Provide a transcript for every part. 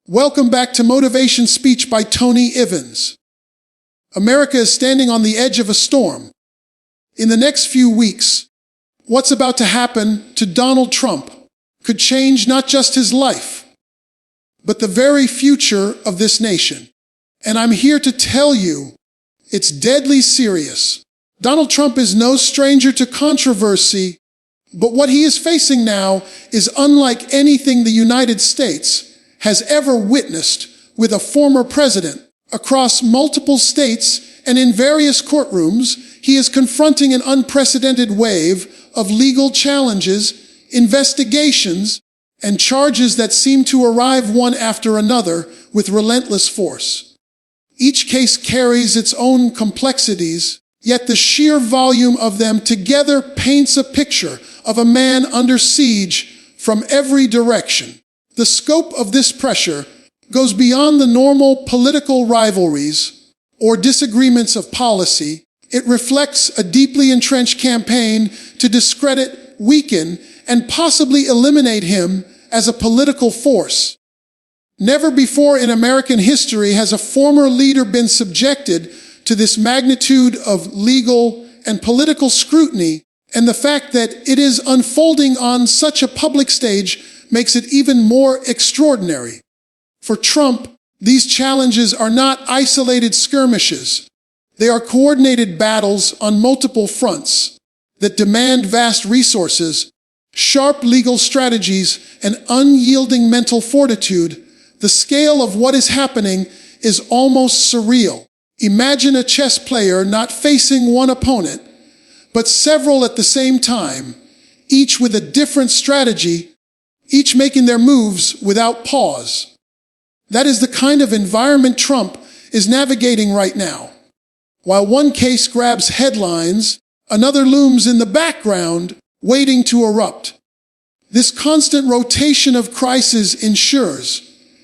Welcome back to Motivation Speech by Tony Evans. America is standing on the edge of a storm. In the next few weeks, what's about to happen to Donald Trump could change not just his life, but the very future of this nation. And I'm here to tell you, it's deadly serious. Donald Trump is no stranger to controversy, but what he is facing now is unlike anything the United States has ever witnessed with a former president. Across multiple states and in various courtrooms, he is confronting an unprecedented wave of legal challenges, investigations, and charges that seem to arrive one after another with relentless force. Each case carries its own complexities, yet the sheer volume of them together paints a picture of a man under siege from every direction. The scope of this pressure goes beyond the normal political rivalries or disagreements of policy. It reflects a deeply entrenched campaign to discredit, weaken, and possibly eliminate him as a political force. Never before in American history has a former leader been subjected to this magnitude of legal and political scrutiny, and the fact that it is unfolding on such a public stage makes it even more extraordinary. For Trump, these challenges are not isolated skirmishes. They are coordinated battles on multiple fronts that demand vast resources, sharp legal strategies, and unyielding mental fortitude. The scale of what is happening is almost surreal. Imagine a chess player not facing one opponent, but several at the same time, each with a different strategy, each making their moves without pause. That is the kind of environment Trump is navigating right now. While one case grabs headlines, another looms in the background, waiting to erupt. This constant rotation of crises ensures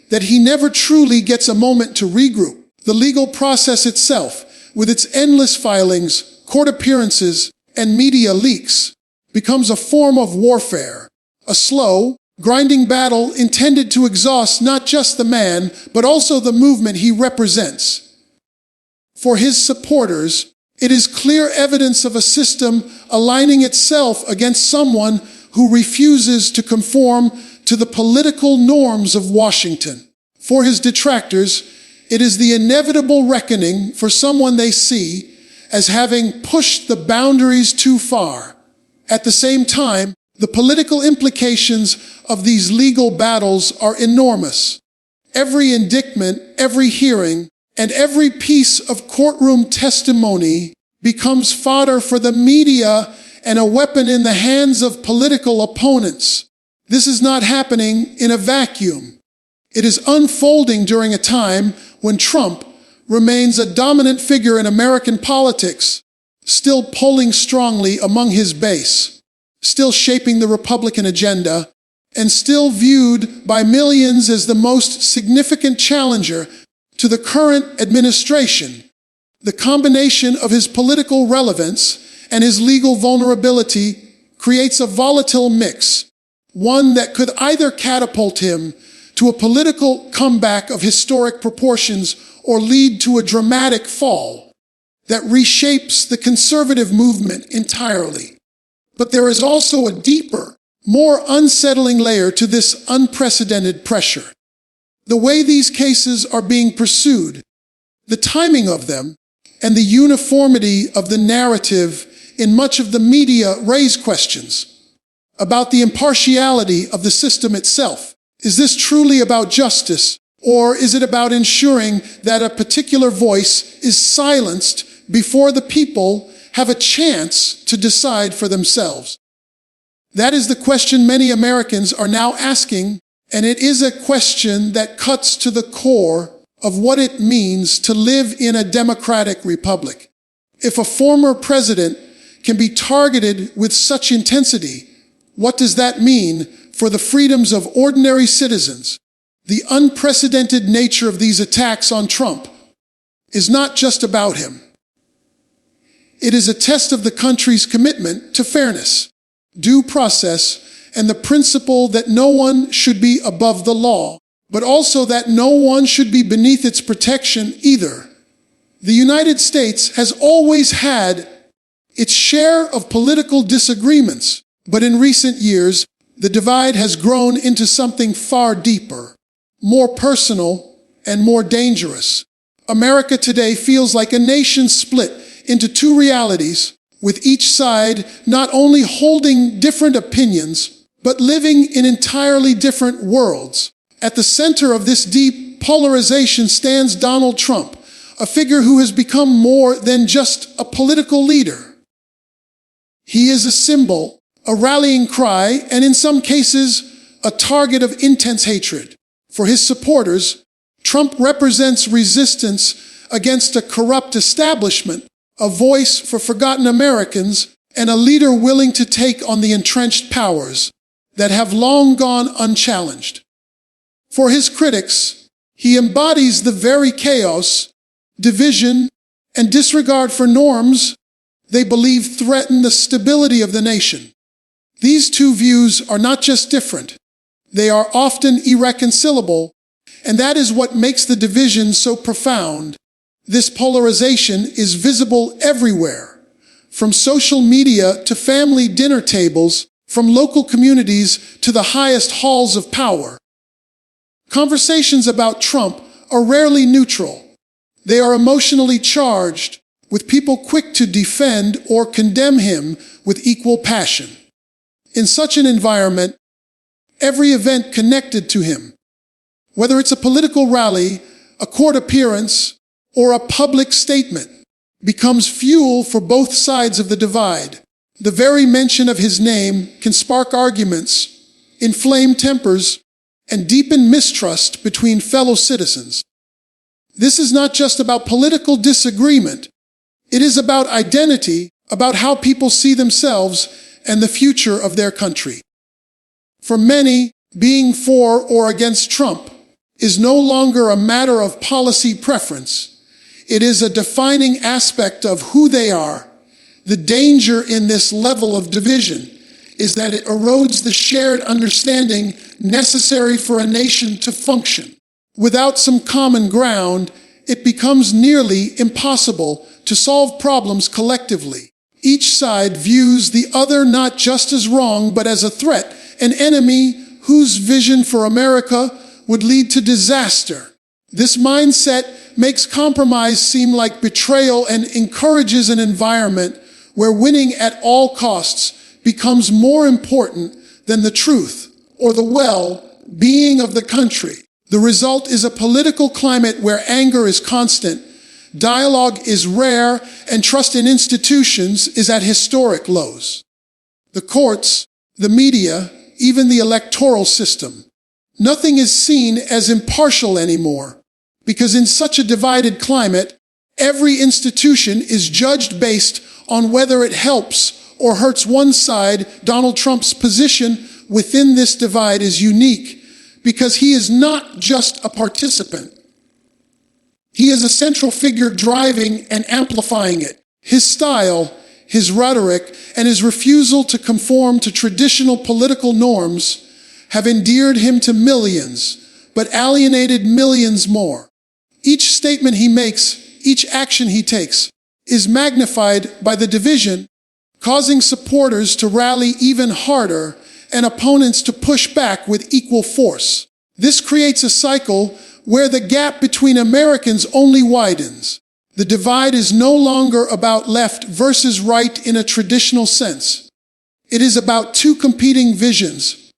that he never truly gets a moment to regroup. The legal process itself, with its endless filings, court appearances, and media leaks, becomes a form of warfare, a slow, grinding battle intended to exhaust not just the man, but also the movement he represents. For his supporters, it is clear evidence of a system aligning itself against someone who refuses to conform to the political norms of Washington. For his detractors, it is the inevitable reckoning for someone they see as having pushed the boundaries too far. At the same time, the political implications of these legal battles are enormous. Every indictment, every hearing, and every piece of courtroom testimony becomes fodder for the media and a weapon in the hands of political opponents. This is not happening in a vacuum. It is unfolding during a time when Trump remains a dominant figure in American politics, still polling strongly among his base, still shaping the Republican agenda, and still viewed by millions as the most significant challenger to the current administration. The combination of his political relevance and his legal vulnerability creates a volatile mix, one that could either catapult him to a political comeback of historic proportions or lead to a dramatic fall that reshapes the conservative movement entirely. But there is also a deeper, more unsettling layer to this unprecedented pressure. The way these cases are being pursued, the timing of them, and the uniformity of the narrative in much of the media raise questions about the impartiality of the system itself. Is this truly about justice, or is it about ensuring that a particular voice is silenced before the people have a chance to decide for themselves? That is the question many Americans are now asking, and it is a question that cuts to the core of what it means to live in a democratic republic. If a former president can be targeted with such intensity, what does that mean for the freedoms of ordinary citizens? The unprecedented nature of these attacks on Trump is not just about him. It is a test of the country's commitment to fairness, due process, and the principle that no one should be above the law. but also that no one should be beneath its protection either. The United States has always had its share of political disagreements, but in recent years, the divide has grown into something far deeper, more personal, and more dangerous. America today feels like a nation split into two realities, with each side not only holding different opinions, but living in entirely different worlds. At the center of this deep polarization stands Donald Trump, a figure who has become more than just a political leader. He is a symbol, a rallying cry, and in some cases, a target of intense hatred. For his supporters, Trump represents resistance against a corrupt establishment, a voice for forgotten Americans, and a leader willing to take on the entrenched powers that have long gone unchallenged. For his critics, he embodies the very chaos, division, and disregard for norms they believe threaten the stability of the nation. These two views are not just different, they are often irreconcilable, and that is what makes the division so profound. This polarization is visible everywhere, from social media to family dinner tables, from local communities to the highest halls of power. Conversations about Trump are rarely neutral. They are emotionally charged, with people quick to defend or condemn him with equal passion. In such an environment, every event connected to him, whether it's a political rally, a court appearance, or a public statement, becomes fuel for both sides of the divide. The very mention of his name can spark arguments, inflame tempers, and deepen mistrust between fellow citizens. This is not just about political disagreement. It is about identity, about how people see themselves and the future of their country. For many, being for or against Trump is no longer a matter of policy preference. It is a defining aspect of who they are. The danger in this level of division is that it erodes the shared understanding necessary for a nation to function. Without some common ground, it becomes nearly impossible to solve problems collectively. Each side views the other not just as wrong, but as a threat, an enemy whose vision for America would lead to disaster. This mindset makes compromise seem like betrayal and encourages an environment where winning at all costs becomes more important than the truth or the well-being of the country. The result is a political climate where anger is constant, dialogue is rare, and trust in institutions is at historic lows. The courts, the media, even the electoral system, nothing is seen as impartial anymore, because in such a divided climate, every institution is judged based on whether it helps or hurts one side. Donald Trump's position within this divide is unique because he is not just a participant. He is a central figure driving and amplifying it. His style, his rhetoric, and his refusal to conform to traditional political norms have endeared him to millions, but alienated millions more. Each statement he makes, each action he takes, is magnified by the division, causing supporters to rally even harder and opponents to push back with equal force. This creates a cycle where the gap between Americans only widens. The divide is no longer about left versus right in a traditional sense. It is about two competing visions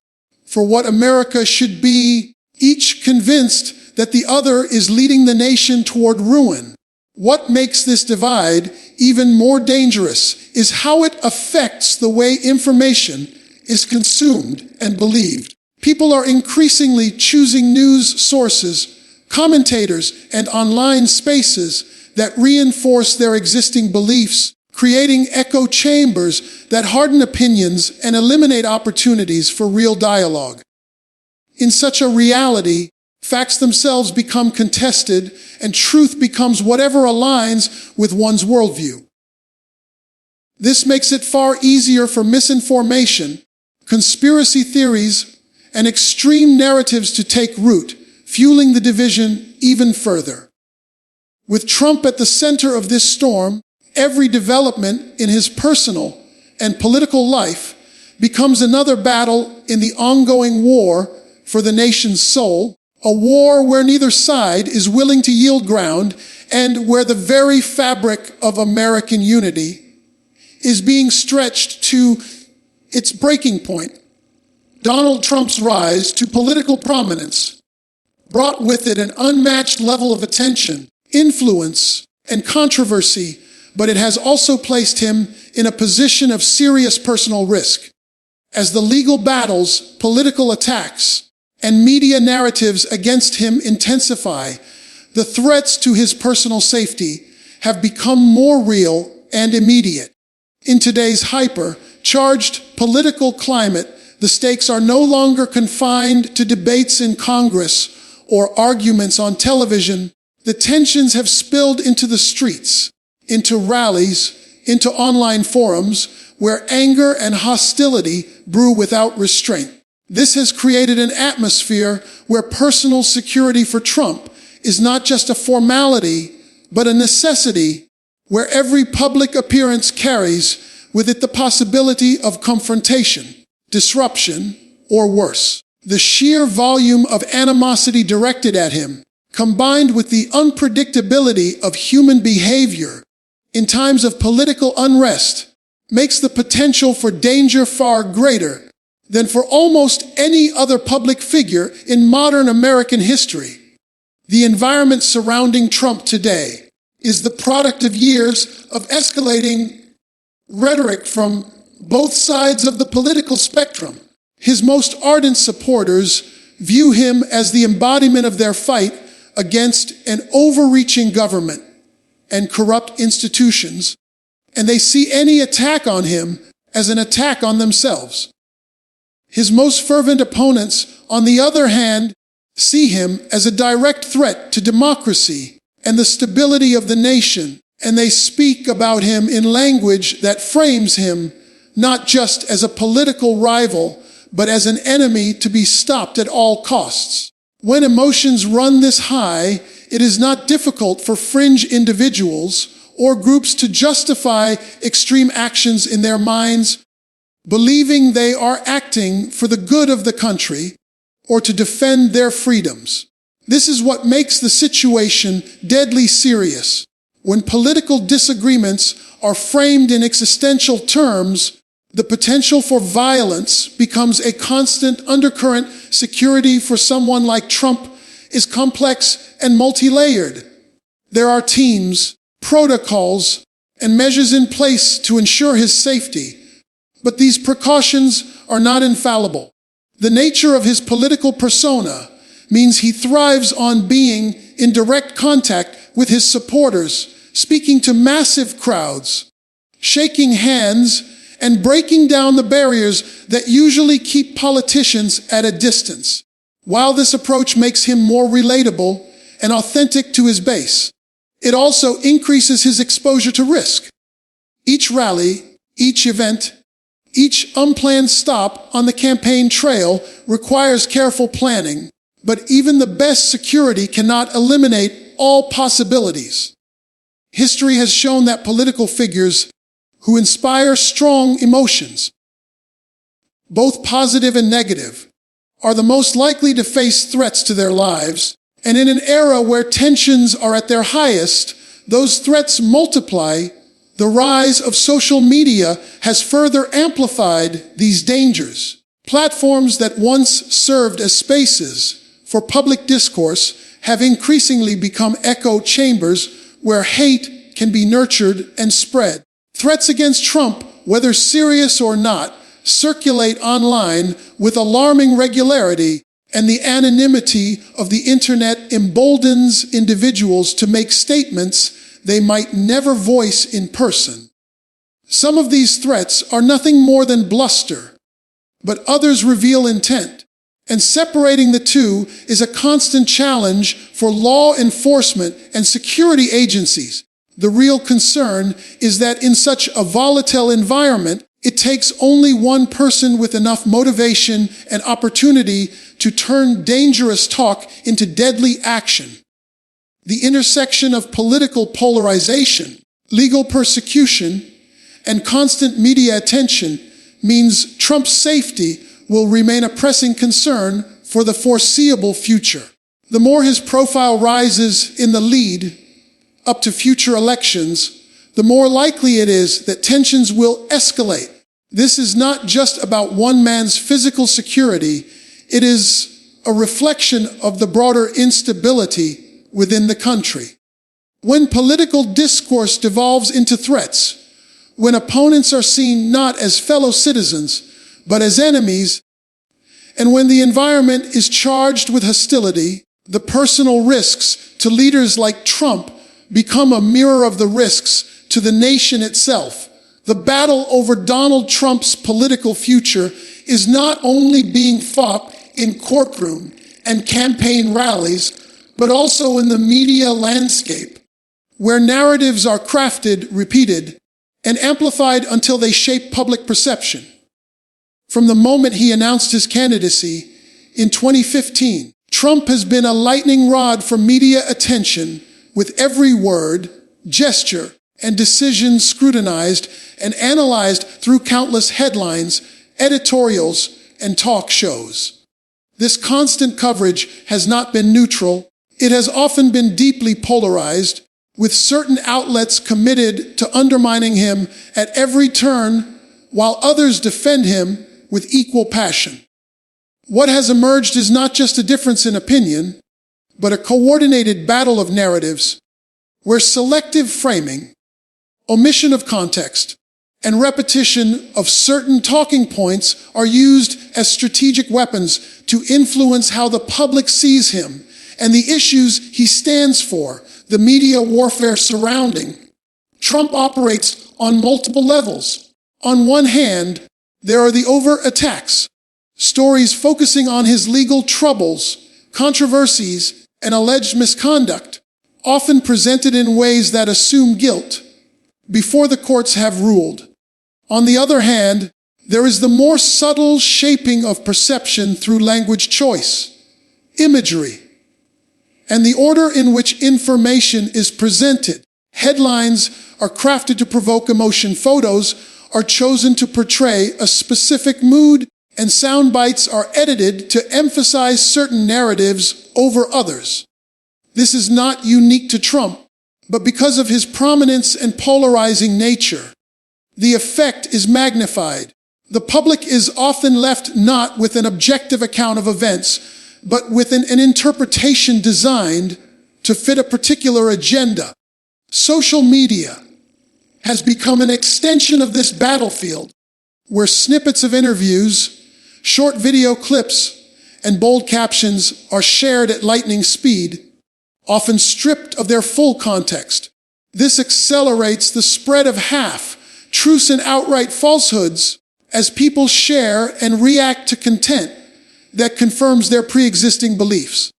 for what America should be, each convinced that the other is leading the nation toward ruin. What makes this divide even more dangerous is how it affects the way information is consumed and believed. People are increasingly choosing news sources, commentators, and online spaces that reinforce their existing beliefs, creating echo chambers that harden opinions and eliminate opportunities for real dialogue. In such a reality, facts themselves become contested, and truth becomes whatever aligns with one's worldview. This makes it far easier for misinformation, conspiracy theories, and extreme narratives to take root, fueling the division even further. With Trump at the center of this storm, every development in his personal and political life becomes another battle in the ongoing war for the nation's soul, a war where neither side is willing to yield ground and where the very fabric of American unity is being stretched to its breaking point. Donald Trump's rise to political prominence brought with it an unmatched level of attention, influence, and controversy, but it has also placed him in a position of serious personal risk. As the legal battles, political attacks, and media narratives against him intensify, the threats to his personal safety have become more real and immediate. In today's hyper-charged political climate, the stakes are no longer confined to debates in Congress or arguments on television. The tensions have spilled into the streets, into rallies, into online forums, where anger and hostility brew without restraint. This has created an atmosphere where personal security for Trump is not just a formality, but a necessity, where every public appearance carries with it the possibility of confrontation, disruption, or worse. The sheer volume of animosity directed at him, combined with the unpredictability of human behavior in times of political unrest, makes the potential for danger far greater than for almost any other public figure in modern American history. The environment surrounding Trump today is the product of years of escalating rhetoric from both sides of the political spectrum. His most ardent supporters view him as the embodiment of their fight against an overreaching government and corrupt institutions, and they see any attack on him as an attack on themselves. His most fervent opponents, on the other hand, see him as a direct threat to democracy and the stability of the nation, and they speak about him in language that frames him not just as a political rival, but as an enemy to be stopped at all costs. When emotions run this high, it is not difficult for fringe individuals or groups to justify extreme actions in their minds, believing they are acting for the good of the country or to defend their freedoms. This is what makes the situation deadly serious. When political disagreements are framed in existential terms, the potential for violence becomes a constant undercurrent. Security for someone like Trump is complex and multi-layered. There are teams, protocols, and measures in place to ensure his safety, but these precautions are not infallible. The nature of his political persona means he thrives on being in direct contact with his supporters, speaking to massive crowds, shaking hands, and breaking down the barriers that usually keep politicians at a distance. While this approach makes him more relatable and authentic to his base, it also increases his exposure to risk. Each rally, each event, each unplanned stop on the campaign trail requires careful planning, but even the best security cannot eliminate all possibilities. History has shown that political figures who inspire strong emotions, both positive and negative, are the most likely to face threats to their lives, and in an era where tensions are at their highest, those threats multiply. The rise of social media has further amplified these dangers. Platforms that once served as spaces for public discourse have increasingly become echo chambers where hate can be nurtured and spread. Threats against Trump, whether serious or not, circulate online with alarming regularity, and the anonymity of the internet emboldens individuals to make statements they might never voice in person. Some of these threats are nothing more than bluster, but others reveal intent, and separating the two is a constant challenge for law enforcement and security agencies. The real concern is that in such a volatile environment, it takes only one person with enough motivation and opportunity to turn dangerous talk into deadly action. The intersection of political polarization, legal persecution, and constant media attention means Trump's safety will remain a pressing concern for the foreseeable future. The more his profile rises in the lead up to future elections, the more likely it is that tensions will escalate. This is not just about one man's physical security, it is a reflection of the broader instability within the country. When political discourse devolves into threats, when opponents are seen not as fellow citizens, but as enemies, and when the environment is charged with hostility, the personal risks to leaders like Trump become a mirror of the risks to the nation itself. The battle over Donald Trump's political future is not only being fought in courtroom and campaign rallies, but also in the media landscape, where narratives are crafted, repeated, and amplified until they shape public perception. From the moment he announced his candidacy in 2015, Trump has been a lightning rod for media attention, with every word, gesture, and decision scrutinized and analyzed through countless headlines, editorials, and talk shows. This constant coverage has not been neutral. It has often been deeply polarized, with certain outlets committed to undermining him at every turn, while others defend him with equal passion. What has emerged is not just a difference in opinion, but a coordinated battle of narratives, where selective framing, omission of context, and repetition of certain talking points are used as strategic weapons to influence how the public sees him and the issues he stands for. The media warfare surrounding Trump operates on multiple levels. On one hand, there are the overt attacks, stories focusing on his legal troubles, controversies, and alleged misconduct, often presented in ways that assume guilt before the courts have ruled. On the other hand, there is the more subtle shaping of perception through language choice, imagery, and the order in which information is presented. Headlines are crafted to provoke emotion, photos are chosen to portray a specific mood, and sound bites are edited to emphasize certain narratives over others. This is not unique to Trump, but because of his prominence and polarizing nature, the effect is magnified. The public is often left not with an objective account of events, but with an interpretation designed to fit a particular agenda. Social media has become an extension of this battlefield, where snippets of interviews, short video clips, and bold captions are shared at lightning speed, often stripped of their full context. This accelerates the spread of half-truths and outright falsehoods as people share and react to content that confirms their pre-existing beliefs.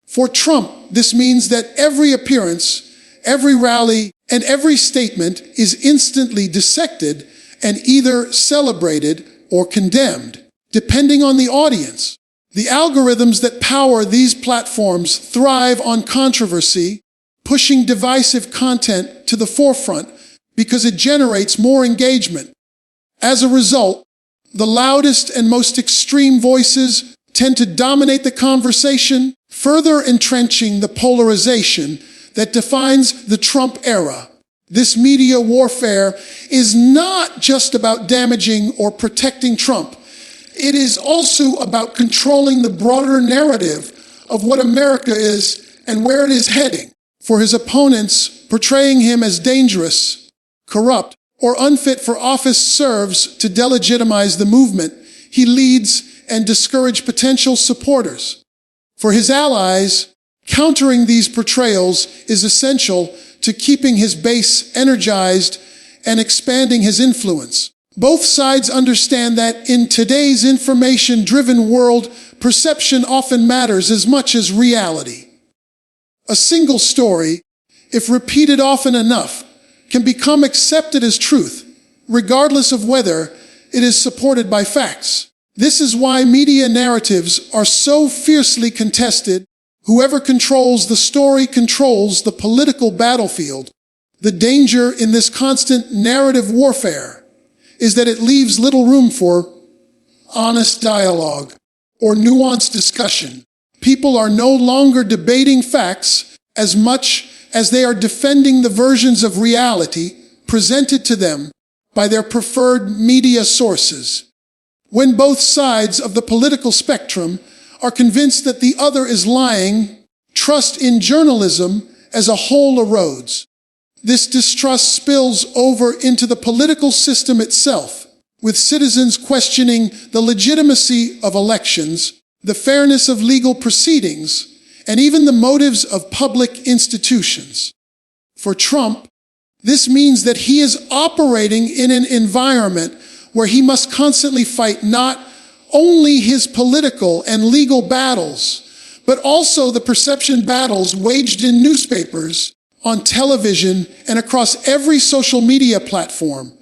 For Trump, this means that every appearance, every rally, and every statement is instantly dissected and either celebrated or condemned, depending on the audience. The algorithms that power these platforms thrive on controversy, pushing divisive content to the forefront because it generates more engagement. As a result, the loudest and most extreme voices tend to dominate the conversation, further entrenching the polarization that defines the Trump era. This media warfare is not just about damaging or protecting Trump. It is also about controlling the broader narrative of what America is and where it is heading. For his opponents, portraying him as dangerous, corrupt, or unfit for office serves to delegitimize the movement he leads and discourage potential supporters. For his allies, countering these portrayals is essential to keeping his base energized and expanding his influence. Both sides understand that in today's information-driven world, perception often matters as much as reality. A single story, if repeated often enough, can become accepted as truth, regardless of whether it is supported by facts. This is why media narratives are so fiercely contested. Whoever controls the story controls the political battlefield. The danger in this constant narrative warfare is that it leaves little room for honest dialogue or nuanced discussion. People are no longer debating facts as much as they are defending the versions of reality presented to them by their preferred media sources. When both sides of the political spectrum are convinced that the other is lying, trust in journalism as a whole erodes. This distrust spills over into the political system itself, with citizens questioning the legitimacy of elections, the fairness of legal proceedings, and even the motives of public institutions. For Trump, this means that he is operating in an environment where he must constantly fight not only his political and legal battles, but also the perception battles waged in newspapers, on television, and across every social media platform.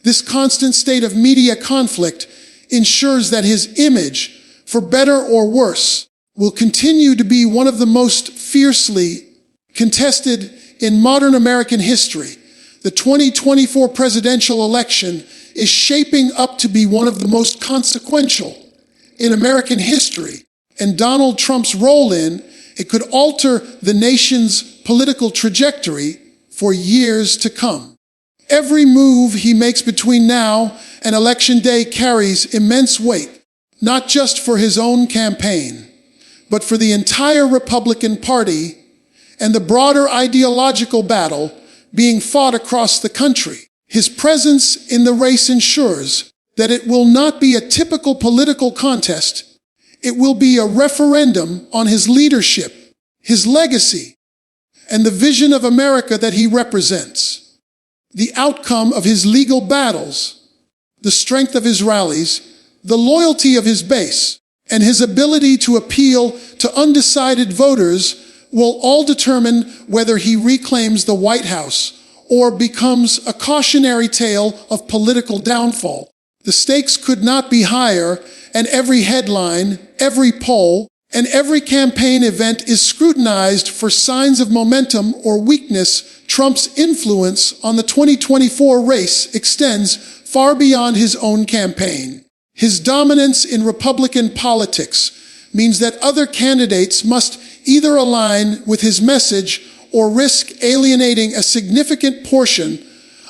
This constant state of media conflict ensures that his image, for better or worse, will continue to be one of the most fiercely contested in modern American history. The 2024 presidential election is shaping up to be one of the most consequential in American history, and Donald Trump's role in it could alter the nation's political trajectory for years to come. Every move he makes between now and Election Day carries immense weight, not just for his own campaign, but for the entire Republican Party and the broader ideological battle being fought across the country. His presence in the race ensures that it will not be a typical political contest. It will be a referendum on his leadership, his legacy, and the vision of America that he represents. The outcome of his legal battles, the strength of his rallies, the loyalty of his base, and his ability to appeal to undecided voters will all determine whether he reclaims the White House or becomes a cautionary tale of political downfall. The stakes could not be higher, and every headline, every poll, and every campaign event is scrutinized for signs of momentum or weakness. Trump's influence on the 2024 race extends far beyond his own campaign. His dominance in Republican politics means that other candidates must either align with his message or risk alienating a significant portion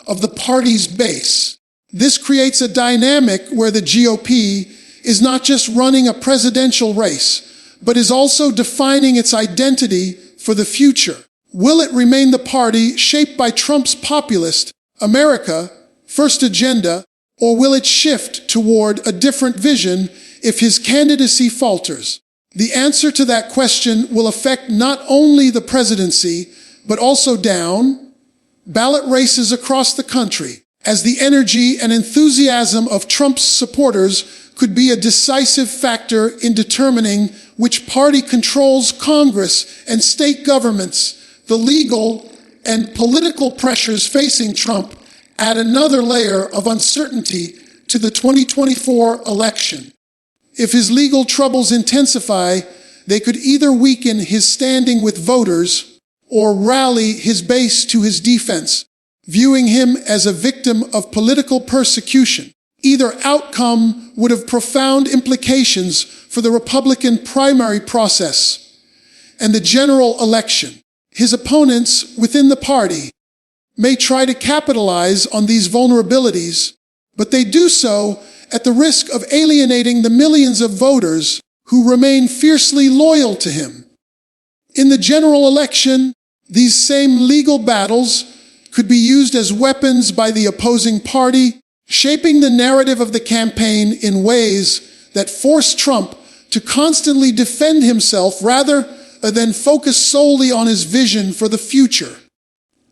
of the party's base. This creates a dynamic where the GOP is not just running a presidential race, but is also defining its identity for the future. Will it remain the party shaped by Trump's populist, America First agenda, or will it shift toward a different vision if his candidacy falters? The answer to that question will affect not only the presidency, but also ballot races across the country, as the energy and enthusiasm of Trump's supporters could be a decisive factor in determining which party controls Congress and state governments. The legal and political pressures facing Trump add another layer of uncertainty to the 2024 election. If his legal troubles intensify, they could either weaken his standing with voters or rally his base to his defense, viewing him as a victim of political persecution. Either outcome would have profound implications for the Republican primary process and the general election. His opponents within the party may try to capitalize on these vulnerabilities, but they do so at the risk of alienating the millions of voters who remain fiercely loyal to him. In the general election, these same legal battles could be used as weapons by the opposing party, shaping the narrative of the campaign in ways that force Trump to constantly defend himself rather than focus solely on his vision for the future.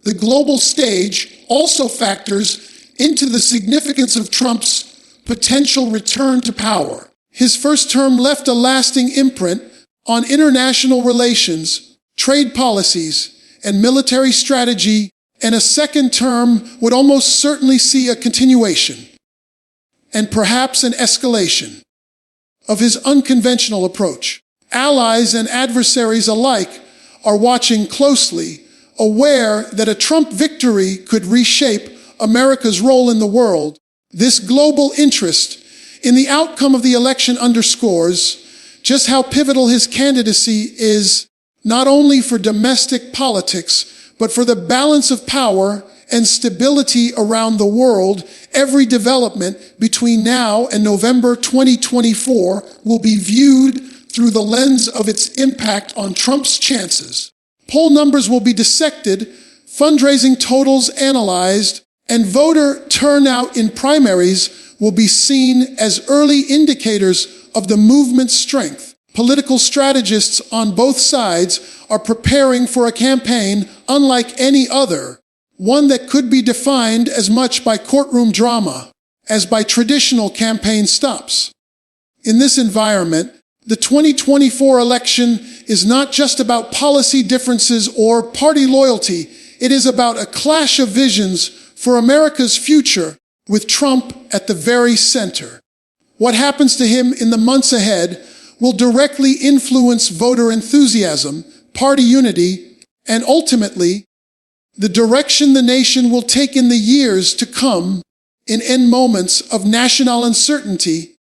The global stage also factors into the significance of Trump's potential return to power. His first term left a lasting imprint on international relations, trade policies, and military strategy, and a second term would almost certainly see a continuation, and perhaps an escalation. of his unconventional approach. Allies and adversaries alike are watching closely, aware that a Trump victory could reshape America's role in the world. This global interest in the outcome of the election underscores just how pivotal his candidacy is, not only for domestic politics, but for the balance of power and stability around the world. Every development between now and November 2024 will be viewed through the lens of its impact on Trump's chances. Poll numbers will be dissected, fundraising totals analyzed, and voter turnout in primaries will be seen as early indicators of the movement's strength. Political strategists on both sides are preparing for a campaign unlike any other, one that could be defined as much by courtroom drama as by traditional campaign stops. In this environment, the 2024 election is not just about policy differences or party loyalty. It is about a clash of visions for America's future, with Trump at the very center. What happens to him in the months ahead will directly influence voter enthusiasm, party unity, and ultimately, the direction the nation will take in the years to come. In moments of national uncertainty,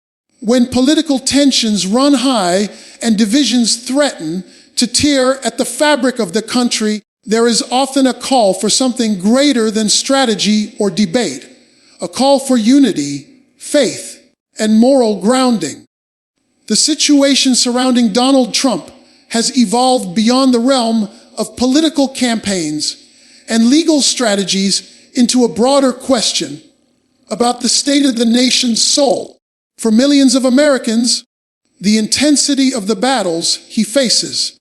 when political tensions run high and divisions threaten to tear at the fabric of the country, there is often a call for something greater than strategy or debate, a call for unity, faith, and moral grounding. The situation surrounding Donald Trump has evolved beyond the realm of political campaigns and legal strategies into a broader question about the state of the nation's soul. For millions of Americans, the intensity of the battles he faces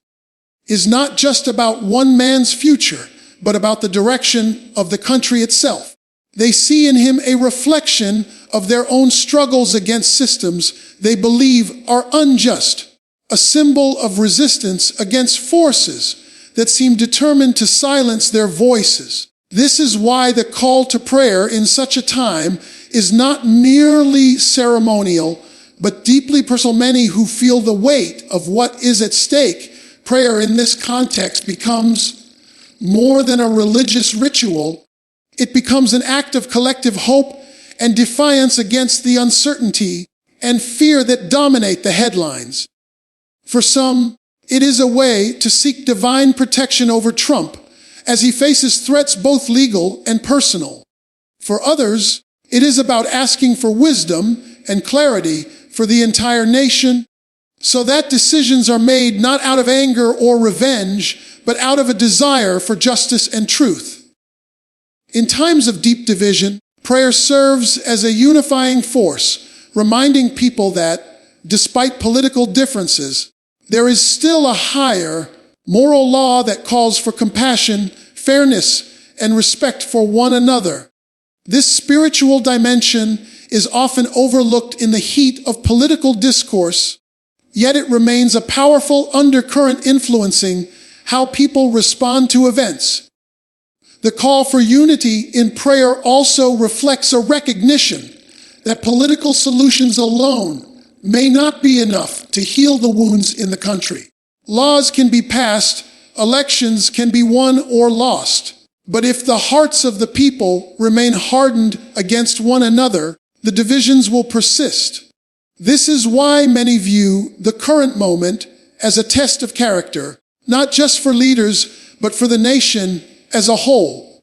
is not just about one man's future, but about the direction of the country itself. They see in him a reflection of their own struggles against systems they believe are unjust, a symbol of resistance against forces that seem determined to silence their voices. This is why the call to prayer in such a time is not merely ceremonial, but deeply personal. Many who feel the weight of what is at stake, prayer in this context becomes more than a religious ritual. It becomes an act of collective hope and defiance against the uncertainty and fear that dominate the headlines. For some, it is a way to seek divine protection over Trump as he faces threats both legal and personal. For others, it is about asking for wisdom and clarity for the entire nation, so that decisions are made not out of anger or revenge, but out of a desire for justice and truth. In times of deep division, prayer serves as a unifying force, reminding people that, despite political differences, there is still a higher moral law that calls for compassion, fairness, and respect for one another. This spiritual dimension is often overlooked in the heat of political discourse, yet it remains a powerful undercurrent influencing how people respond to events. The call for unity in prayer also reflects a recognition that political solutions alone may not be enough to heal the wounds in the country. Laws can be passed, elections can be won or lost, but if the hearts of the people remain hardened against one another, the divisions will persist. This is why many view the current moment as a test of character, not just for leaders, but for the nation as a whole.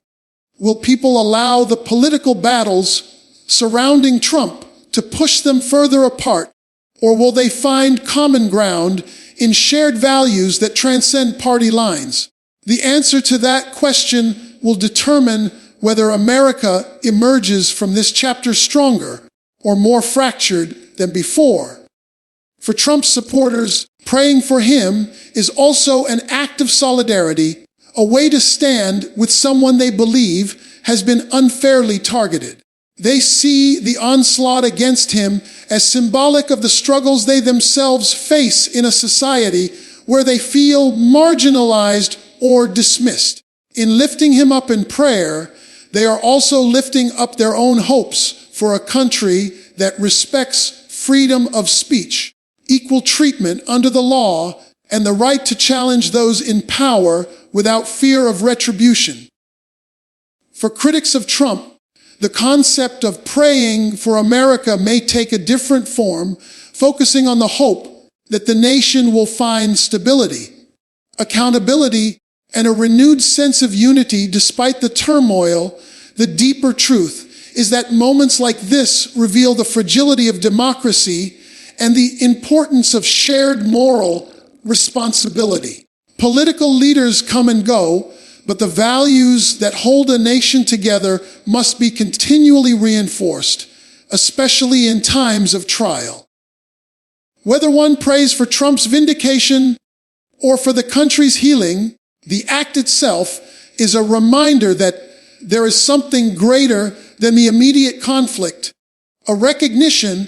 Will people allow the political battles surrounding Trump to push them further apart, or will they find common ground in shared values that transcend party lines? The answer to that question will determine whether America emerges from this chapter stronger or more fractured than before. For Trump's supporters, praying for him is also an act of solidarity, a way to stand with someone they believe has been unfairly targeted. They see the onslaught against him as symbolic of the struggles they themselves face in a society where they feel marginalized or dismissed. In lifting him up in prayer, they are also lifting up their own hopes for a country that respects freedom of speech. equal treatment under the law, and the right to challenge those in power without fear of retribution. For critics of Trump, the concept of praying for America may take a different form, focusing on the hope that the nation will find stability, accountability, and a renewed sense of unity despite the turmoil. The deeper truth is that moments like this reveal the fragility of democracy and the importance of shared moral responsibility. Political leaders come and go, but the values that hold a nation together must be continually reinforced, especially in times of trial. Whether one prays for Trump's vindication or for the country's healing, the act itself is a reminder that there is something greater than the immediate conflict, a recognition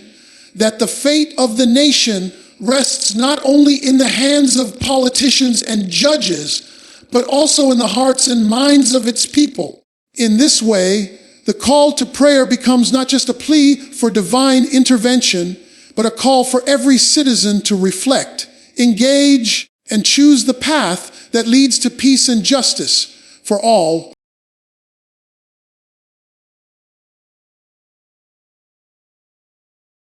that the fate of the nation rests not only in the hands of politicians and judges, but also in the hearts and minds of its people. In this way, the call to prayer becomes not just a plea for divine intervention, but a call for every citizen to reflect, engage, and choose the path that leads to peace and justice for all.